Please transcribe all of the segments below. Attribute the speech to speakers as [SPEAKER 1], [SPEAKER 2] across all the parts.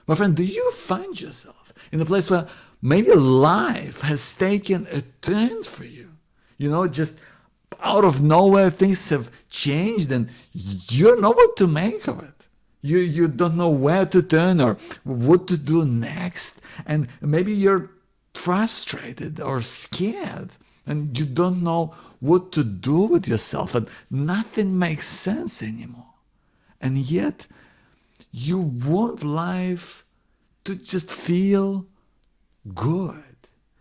[SPEAKER 1] My friend, do you find yourself in a place where maybe life has taken a turn for you? Just out of nowhere, things have changed and you don't know what to make of it. You don't know where to turn or what to do next. And maybe you're frustrated or scared and you don't know what to do with yourself and nothing makes sense anymore. And yet you want life to just feel good.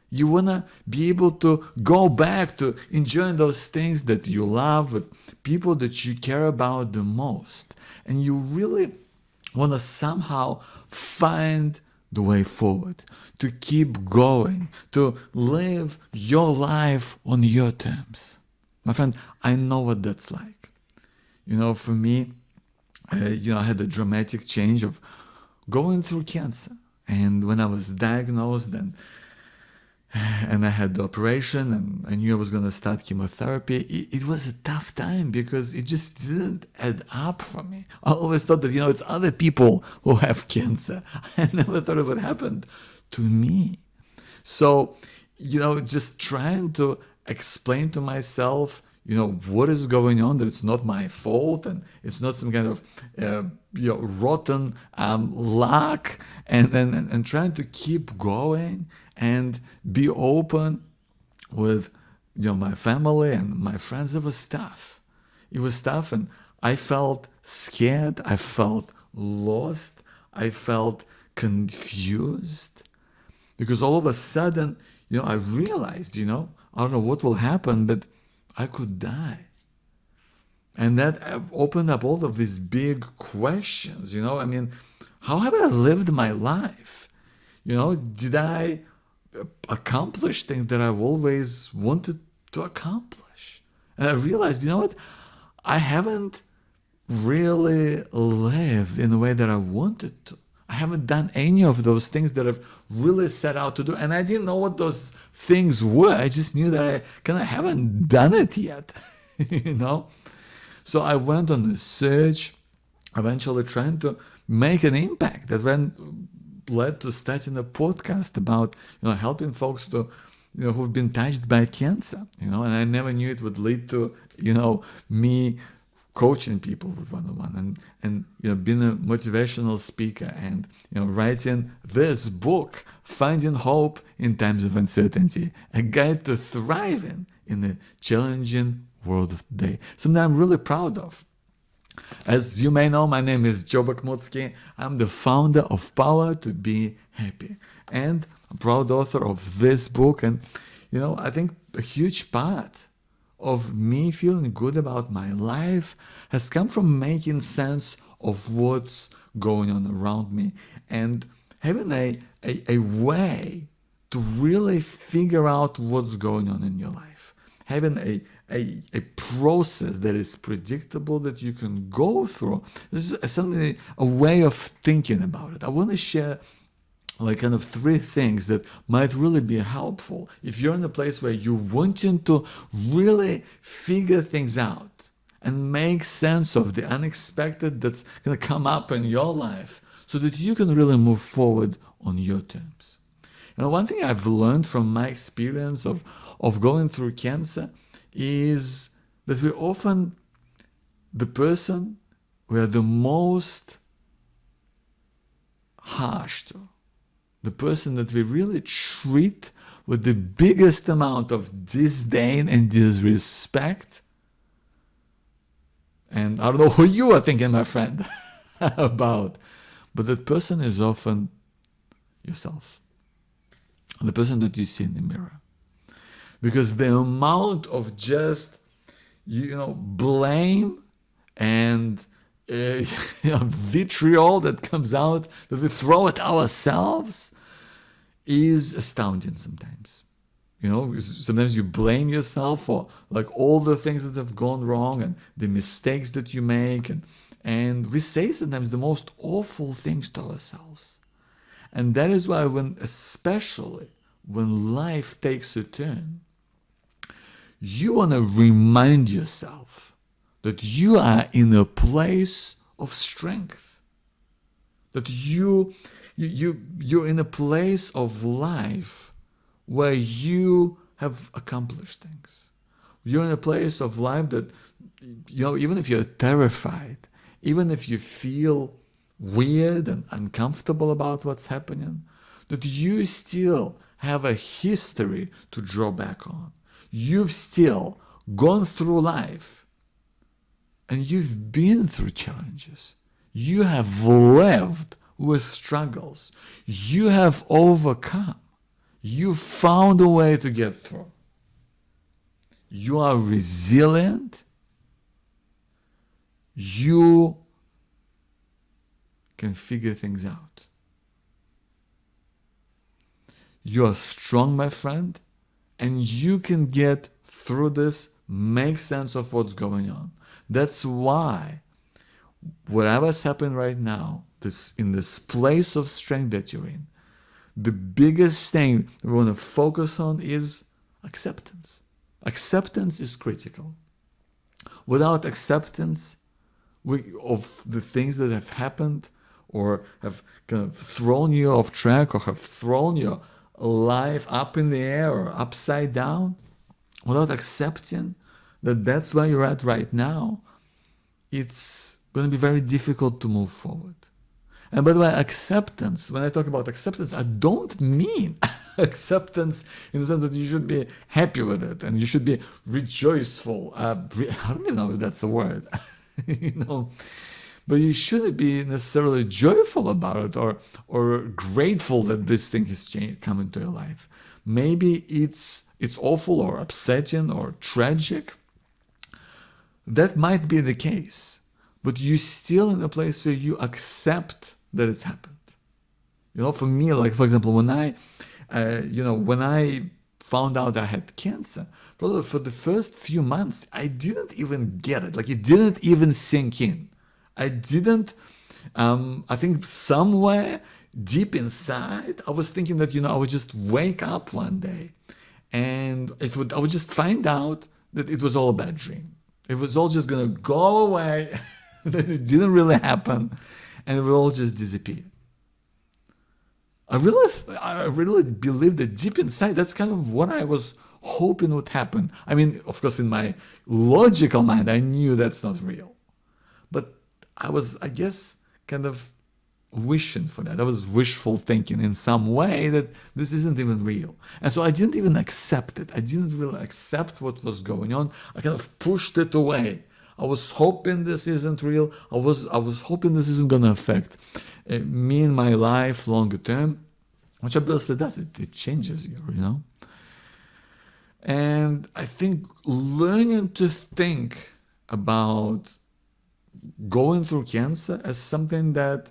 [SPEAKER 1] You want to be able to go back to enjoying those things that you love with people that you care about the most. And you really want to somehow find the way forward, to keep going, to live your life on your terms. My friend, I know what that's like. For me, I had a dramatic change of going through cancer. And when I was diagnosed and I had the operation and I knew I was going to start chemotherapy, it was a tough time because it just didn't add up for me. I always thought that, it's other people who have cancer. I never thought it would happen to me. So, just trying to explain to myself, what is going on, that it's not my fault and it's not some kind of rotten luck, and trying to keep going and be open with my family and my friends. It was tough. And I felt scared, I felt lost, I felt confused, because all of a sudden, I realized, I don't know what will happen, but I could die. And that opened up all of these big questions, how have I lived my life? Did I accomplish things that I've always wanted to accomplish? And I realized, I haven't really lived in the way that I wanted to. I haven't done any of those things that I've really set out to do. And I didn't know what those things were. I just knew that I kind of haven't done it yet, So I went on a search, eventually trying to make an impact that led to starting a podcast about, helping folks to, who've been touched by cancer, and I never knew it would lead to, me coaching people with one-on-one and being a motivational speaker and, writing this book, Finding Hope in Times of Uncertainty, a guide to thriving in a challenging world of today. Something I'm really proud of. As you may know, my name is Joe Bakhmutsky. I'm the founder of Power to Be Happy and a proud author of this book. And, I think a huge part of me feeling good about my life has come from making sense of what's going on around me and having a way to really figure out what's going on in your life. Having a process that is predictable, that you can go through. This is something, a way of thinking about it. I want to share kind of 3 things that might really be helpful if you're in a place where you're wanting to really figure things out and make sense of the unexpected that's going to come up in your life so that you can really move forward on your terms. One thing I've learned from my experience of going through cancer is that we're often the person we are the most harsh to, the person that we really treat with the biggest amount of disdain and disrespect. And I don't know who you are thinking, my friend, about, but that person is often yourself, the person that you see in the mirror. Because the amount of just, blame and vitriol that comes out, that we throw at ourselves, is astounding sometimes. Sometimes you blame yourself for all the things that have gone wrong and the mistakes that you make. And we say sometimes the most awful things to ourselves. And that is why especially when life takes a turn, you want to remind yourself that you are in a place of strength, that you you're in a place of life where you have accomplished things. You're in a place of life that, even if you're terrified, even if you feel weird and uncomfortable about what's happening, that you still have a history to draw back on. You've still gone through life and you've been through challenges. You have lived with struggles. You have overcome. You found a way to get through. You are resilient. You can figure things out. You are strong, my friend, and you can get through this, make sense of what's going on. That's why whatever's happening right now, in this place of strength that you're in, the biggest thing we want to focus on is acceptance. Acceptance is critical. Without acceptance of the things that have happened or have kind of thrown you off track or have thrown your life up in the air or upside down, without accepting that that's where you're at right now, it's going to be very difficult to move forward. And by the way, acceptance, when I talk about acceptance, I don't mean acceptance in the sense that you should be happy with it and you should be rejoiceful. I don't even know if that's a word, but you shouldn't be necessarily joyful about it or grateful that this thing has come into your life. Maybe it's awful or upsetting or tragic. That might be the case, but you're still in a place where you accept that it's happened. For me, like for example, when I found out I had cancer, for the first few months, I didn't even get it. Like it didn't even sink in. I didn't. I think somewhere deep inside, I was thinking that I would just wake up one day, and I would just find out that it was all a bad dream. It was all just gonna go away. That it didn't really happen, and it will all just disappear. I really believe that deep inside, that's kind of what I was hoping would happen. I mean, of course, in my logical mind, I knew that's not real, but I was, I guess, kind of wishing for that. I was wishful thinking in some way that this isn't even real. And so I didn't even accept it. I didn't really accept what was going on. I kind of pushed it away. I was hoping this isn't real. I was hoping this isn't going to affect me in my life longer term, which obviously does. It changes you, And I think learning to think about going through cancer as something that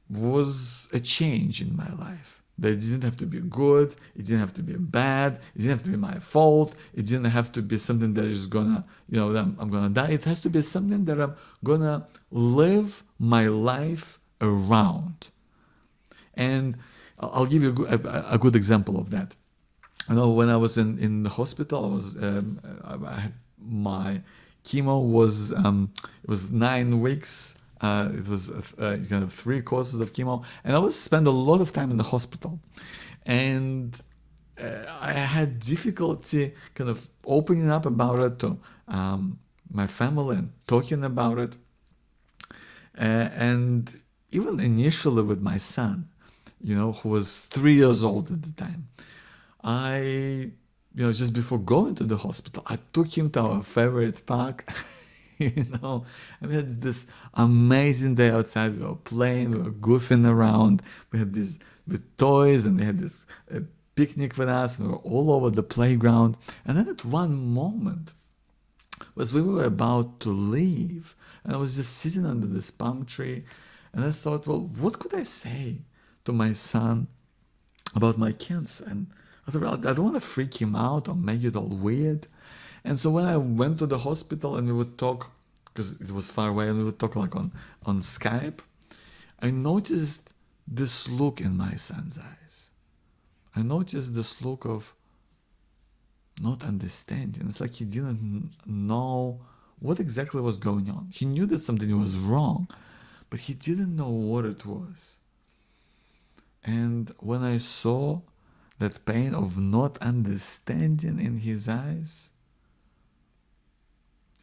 [SPEAKER 1] was a change in my life. That it didn't have to be good, it didn't have to be bad, it didn't have to be my fault, it didn't have to be something that is gonna, that I'm gonna die. It has to be something that I'm gonna live my life around. And I'll give you a good example of that. When I was in the hospital, I had my chemo was it was 9 weeks. It was kind of 3 courses of chemo, and I was spend a lot of time in the hospital, and I had difficulty kind of opening up about it to my family and talking about it, and even initially with my son, who was 3 years old at the time. I just before going to the hospital, I took him to our favorite park. And we had this amazing day outside. We were playing, we were goofing around. We had the toys, and they had this picnic with us. We were all over the playground. And then at one moment, as we were about to leave, and I was just sitting under this palm tree, and I thought, well, what could I say to my son about my cancer? And I thought, well, I don't want to freak him out or make it all weird. And so when I went to the hospital and we would talk, because it was far away, and we would talk like on Skype, I noticed this look in my son's eyes. I noticed this look of not understanding. It's like he didn't know what exactly was going on. He knew that something was wrong, but he didn't know what it was. And when I saw that pain of not understanding in his eyes,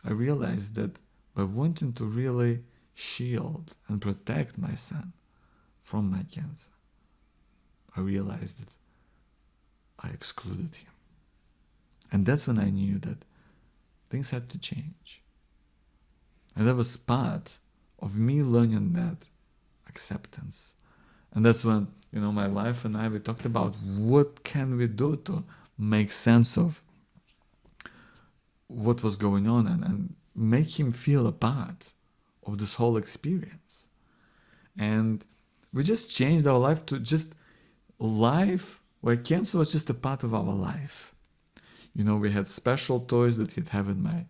[SPEAKER 1] I realized that by wanting to really shield and protect my son from my cancer, I realized that I excluded him. And that's when I knew that things had to change. And that was part of me learning that acceptance. And that's when, my wife and I, we talked about what can we do to make sense of what was going on and make him feel a part of this whole experience. And we just changed our life to just life where cancer was just a part of our life. We had special toys that he'd have in my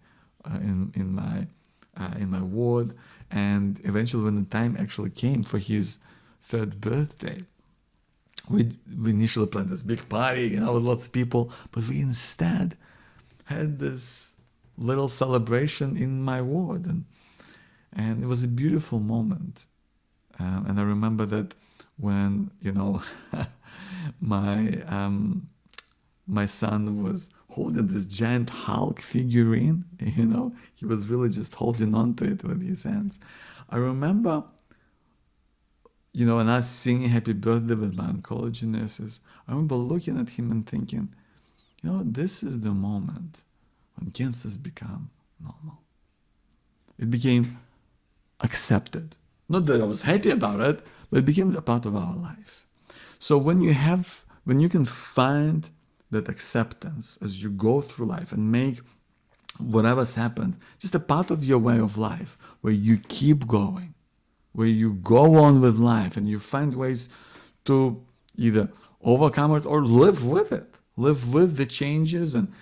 [SPEAKER 1] ward, and eventually when the time actually came for his 3rd birthday, we initially planned this big party, with lots of people, but we instead had this little celebration in my ward, and it was a beautiful moment. And I remember that when my son was holding this giant Hulk figurine, he was really just holding on to it with his hands. I remember, and us singing happy birthday with my oncology nurses. I remember looking at him and thinking, this is the moment when cancers become normal. It became accepted. Not that I was happy about it, but it became a part of our life. So when you can find that acceptance as you go through life and make whatever's happened just a part of your way of life, where you keep going, where you go on with life and you find ways to either overcome it or live with it, live with the changes, and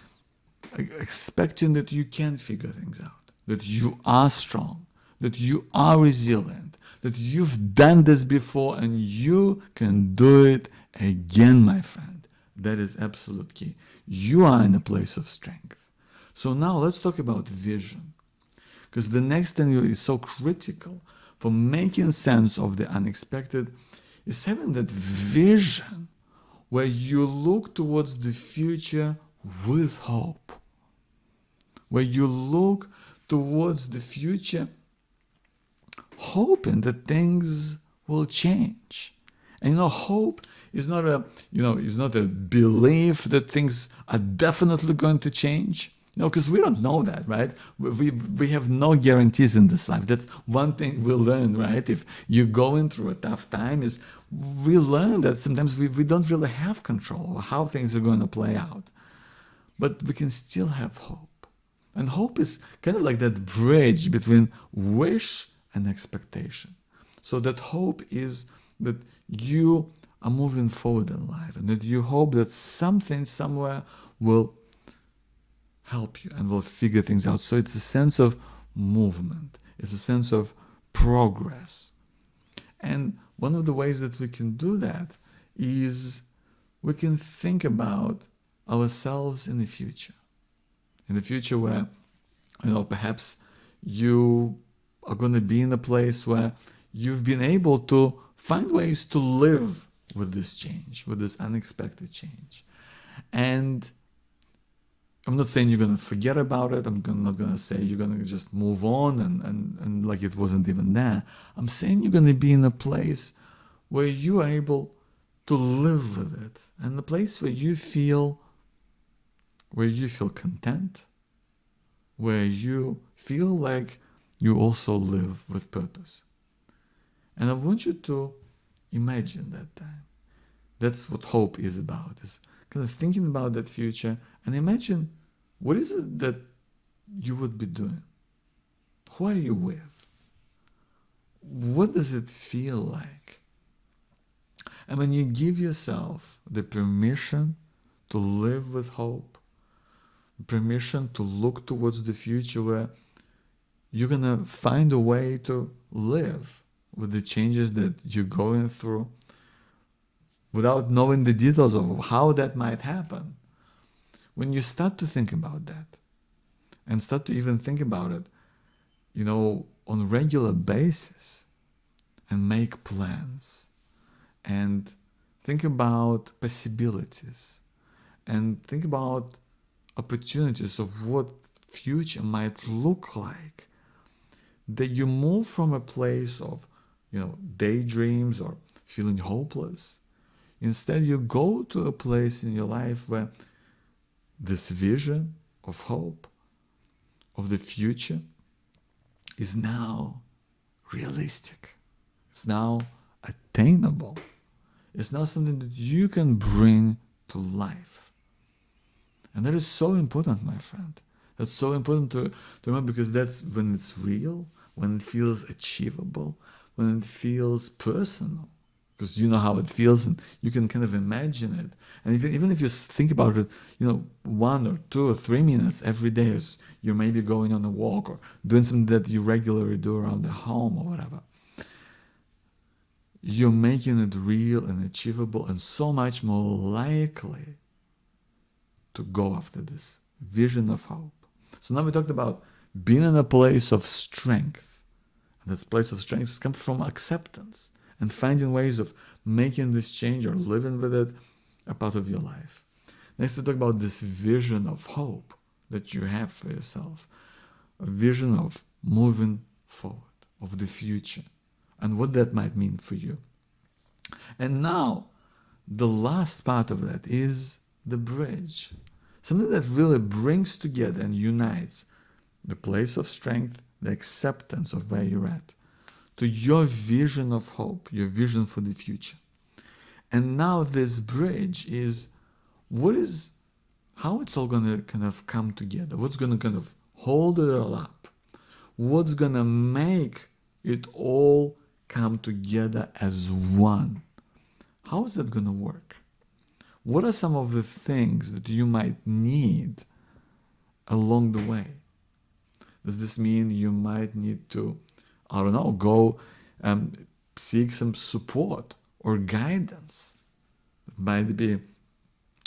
[SPEAKER 1] expecting that you can figure things out, that you are strong, that you are resilient, that you've done this before and you can do it again, my friend. That is absolute key. You are in a place of strength. So now let's talk about vision, because the next thing is so critical for making sense of the unexpected is having that vision where you look towards the future with hope, where you look towards the future hoping that things will change. And hope is not a belief that things are definitely going to change. Because we don't know that, right? We have no guarantees in this life. That's one thing we learn, right? If you're going through a tough time, is we learn that sometimes we don't really have control over how things are going to play out. But we can still have hope. And hope is kind of like that bridge between wish and expectation. So that hope is that you are moving forward in life, and that you hope that something somewhere will help you and will figure things out. So it's a sense of movement. It's a sense of progress. And one of the ways that we can do that is we can think about ourselves in the future. In the future where, perhaps you are going to be in a place where you've been able to find ways to live with this change, with this unexpected change. And I'm not saying you're going to forget about it. I'm not going to say you're going to just move on and like it wasn't even there. I'm saying you're going to be in a place where you are able to live with it, and a place where you feel content, where you feel like you also live with purpose. And I want you to imagine that time. That's what hope is about, is kind of thinking about that future and imagine, what is it that you would be doing? Who are you with? What does it feel like? And when you give yourself the permission to live with hope, permission to look towards the future where you're going to find a way to live with the changes that you're going through without knowing the details of how that might happen. When you start to think about that and start to even think about it, on a regular basis and make plans and think about possibilities, and think about opportunities of what future might look like, that you move from a place of, daydreams or feeling hopeless. Instead, you go to a place in your life where this vision of hope, of the future, is now realistic. It's now attainable. It's now something that you can bring to life. And that is so important, my friend. That's so important to remember, because that's when it's real, when it feels achievable, when it feels personal. Because you know how it feels and you can kind of imagine it. And even if you think about it, 1 or 2 or 3 minutes every day as you're maybe going on a walk or doing something that you regularly do around the home or whatever, you're making it real and achievable and so much more likely to go after this vision of hope. So now we talked about being in a place of strength. And this place of strength comes from acceptance and finding ways of making this change or living with it a part of your life. Next, we talk about this vision of hope that you have for yourself, a vision of moving forward, of the future, and what that might mean for you. And now, the last part of that is the bridge, something that really brings together and unites the place of strength, the acceptance of where you're at, to your vision of hope, your vision for the future. And now this bridge is how it's all going to kind of come together, what's going to kind of hold it all up, what's going to make it all come together as one. How is that going to work? What are some of the things that you might need along the way? Does this mean you might need to, go seek some support or guidance? It might be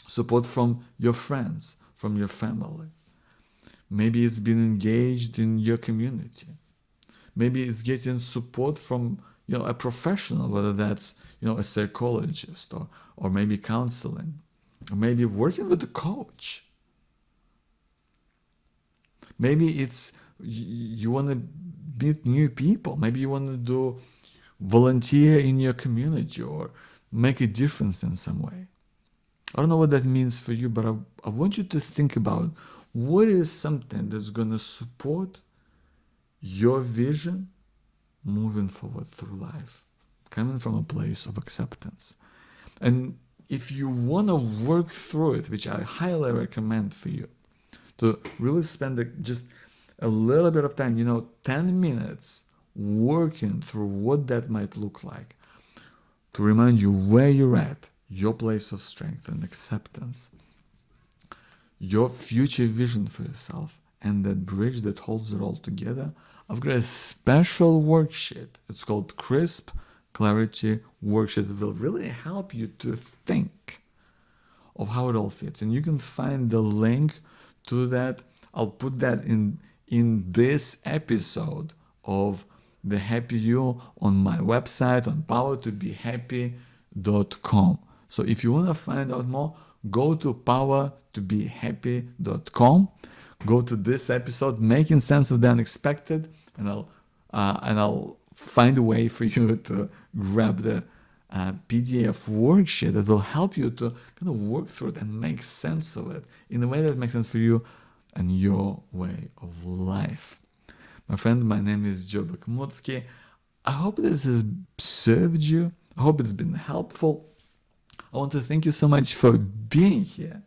[SPEAKER 1] support from your friends, from your family. Maybe it's being engaged in your community. Maybe it's getting support from a professional, whether that's a psychologist or maybe counseling, or maybe working with a coach. Maybe it's you want to meet new people. Maybe you want to do volunteer in your community or make a difference in some way. I don't know what that means for you, but I want you to think about what is something that's going to support your vision moving forward through life, coming from a place of acceptance. And if you want to work through it, which I highly recommend for you, to really spend just a little bit of time, 10 minutes working through what that might look like, to remind you where you're at, your place of strength and acceptance, your future vision for yourself, and that bridge that holds it all together. I've got a special worksheet. It's called Crisp Clarity Worksheet. It will really help you to think of how it all fits. And you can find the link to that. I'll put that in this episode of The Happy You on my website on powertobehappy.com. So if you want to find out more, go to powertobehappy.com. Go to this episode, Making Sense of the Unexpected, and I'll find a way for you to grab the PDF worksheet that will help you to kind of work through it and make sense of it in a way that makes sense for you and your way of life. My friend, my name is Joe Bakhmutsky. I hope this has served you. I hope it's been helpful. I want to thank you so much for being here.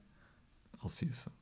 [SPEAKER 1] I'll see you soon.